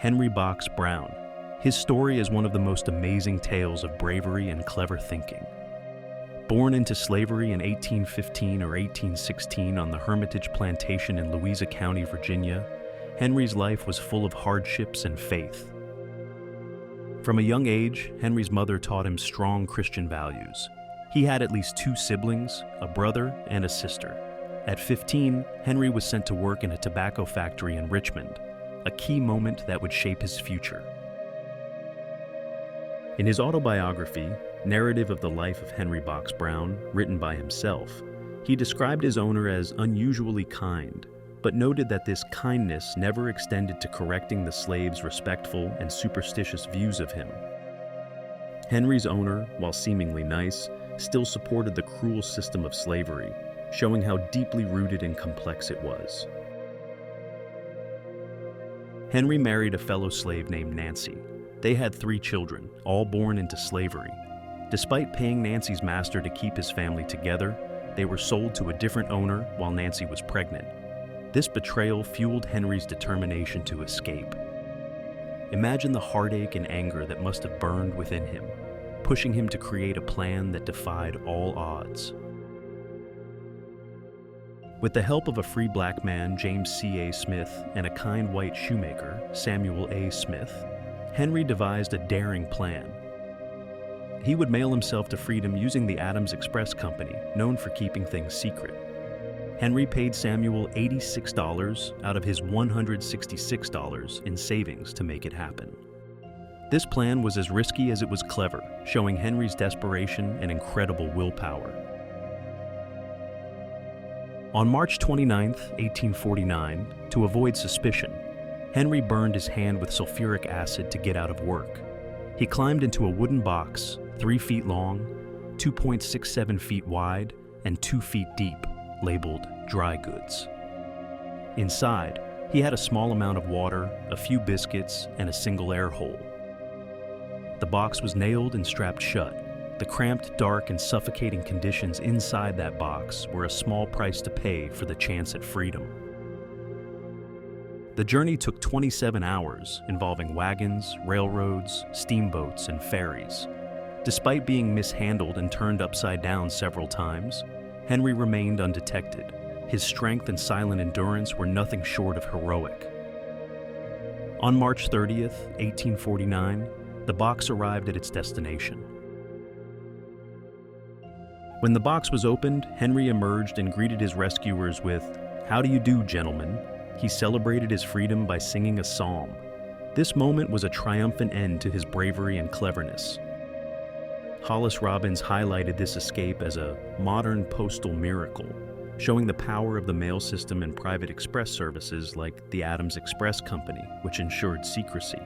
Henry Box Brown. His story is one of the most amazing tales of bravery and clever thinking. Born into slavery in 1815 or 1816 on the Hermitage Plantation in Louisa County, Virginia, Henry's life was full of hardships and faith. From a young age, Henry's mother taught him strong Christian values. He had at least 2 siblings, a brother and a sister. At 15, Henry was sent to work in a tobacco factory in Richmond, a key moment that would shape his future. In his autobiography, Narrative of the Life of Henry Box Brown, written by himself, he described his owner as unusually kind, but noted that this kindness never extended to correcting the slaves' respectful and superstitious views of him. Henry's owner, while seemingly nice, still supported the cruel system of slavery, showing how deeply rooted and complex it was. Henry married a fellow slave named Nancy. They had 3 children, all born into slavery. Despite paying Nancy's master to keep his family together, they were sold to a different owner while Nancy was pregnant. This betrayal fueled Henry's determination to escape. Imagine the heartache and anger that must have burned within him, pushing him to create a plan that defied all odds. With the help of a free black man, James C. A. Smith, and a kind white shoemaker, Samuel A. Smith, Henry devised a daring plan. He would mail himself to freedom using the Adams Express Company, known for keeping things secret. Henry paid Samuel $86 out of his $166 in savings to make it happen. This plan was as risky as it was clever, showing Henry's desperation and incredible willpower. On March 29, 1849, to avoid suspicion, Henry burned his hand with sulfuric acid to get out of work. He climbed into a wooden box, 3 feet long, 2.67 feet wide, and 2 feet deep, labeled dry goods. Inside, he had a small amount of water, a few biscuits, and a single air hole. The box was nailed and strapped shut. The cramped, dark, and suffocating conditions inside that box were a small price to pay for the chance at freedom. The journey took 27 hours, involving wagons, railroads, steamboats, and ferries. Despite being mishandled and turned upside down several times, Henry remained undetected. His strength and silent endurance were nothing short of heroic. On March 30th, 1849, the box arrived at its destination. When the box was opened, Henry emerged and greeted his rescuers with, "How do you do, gentlemen?" He celebrated his freedom by singing a psalm. This moment was a triumphant end to his bravery and cleverness. Hollis Robbins highlighted this escape as a modern postal miracle, showing the power of the mail system and private express services like the Adams Express Company, which ensured secrecy.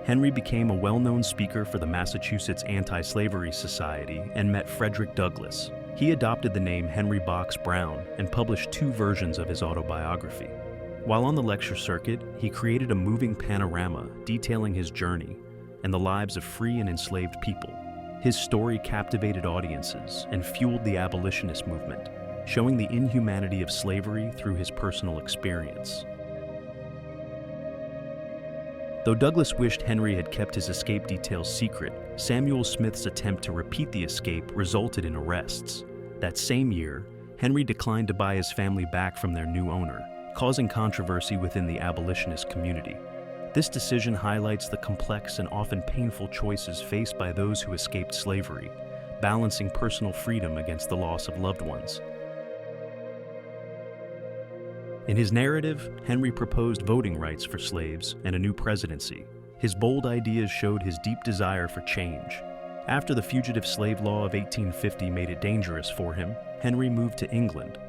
Henry became a well-known speaker for the Massachusetts Anti-Slavery Society and met Frederick Douglass. He adopted the name Henry Box Brown and published 2 versions of his autobiography. While on the lecture circuit, he created a moving panorama detailing his journey and the lives of free and enslaved people. His story captivated audiences and fueled the abolitionist movement, showing the inhumanity of slavery through his personal experience. Though Douglass wished Henry had kept his escape details secret, Samuel Smith's attempt to repeat the escape resulted in arrests. That same year, Henry declined to buy his family back from their new owner, causing controversy within the abolitionist community. This decision highlights the complex and often painful choices faced by those who escaped slavery, balancing personal freedom against the loss of loved ones. In his narrative, Henry proposed voting rights for slaves and a new presidency. His bold ideas showed his deep desire for change. After the Fugitive Slave Law of 1850 made it dangerous for him, Henry moved to England.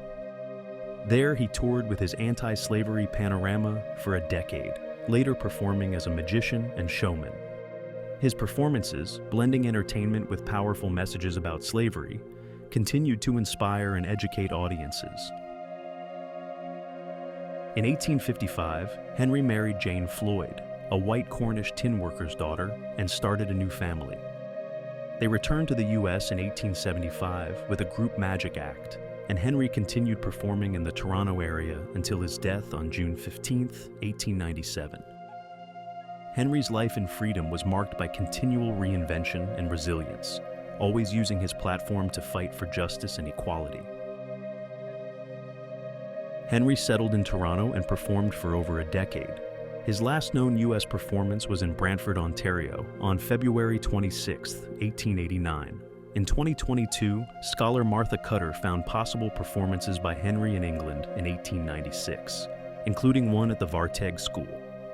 There, he toured with his anti-slavery panorama for a decade, later performing as a magician and showman. His performances, blending entertainment with powerful messages about slavery, continued to inspire and educate audiences. In 1855, Henry married Jane Floyd, a white Cornish tin worker's daughter, and started a new family. They returned to the U.S. in 1875 with a group magic act, and Henry continued performing in the Toronto area until his death on June 15, 1897. Henry's life in freedom was marked by continual reinvention and resilience, always using his platform to fight for justice and equality. Henry settled in Toronto and performed for over a decade. His last known U.S. performance was in Brantford, Ontario, on February 26, 1889. In 2022, scholar Martha Cutter found possible performances by Henry in England in 1896, including one at the Varteg School.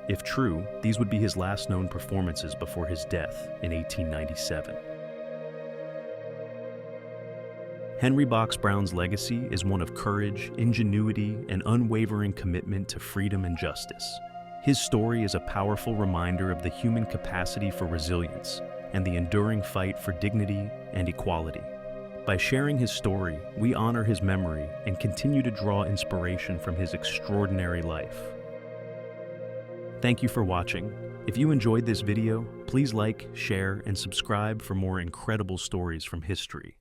If true, these would be his last known performances before his death in 1897. Henry Box Brown's legacy is one of courage, ingenuity, and unwavering commitment to freedom and justice. His story is a powerful reminder of the human capacity for resilience and the enduring fight for dignity and equality. By sharing his story, we honor his memory and continue to draw inspiration from his extraordinary life. Thank you for watching. If you enjoyed this video, please like, share, and subscribe for more incredible stories from history.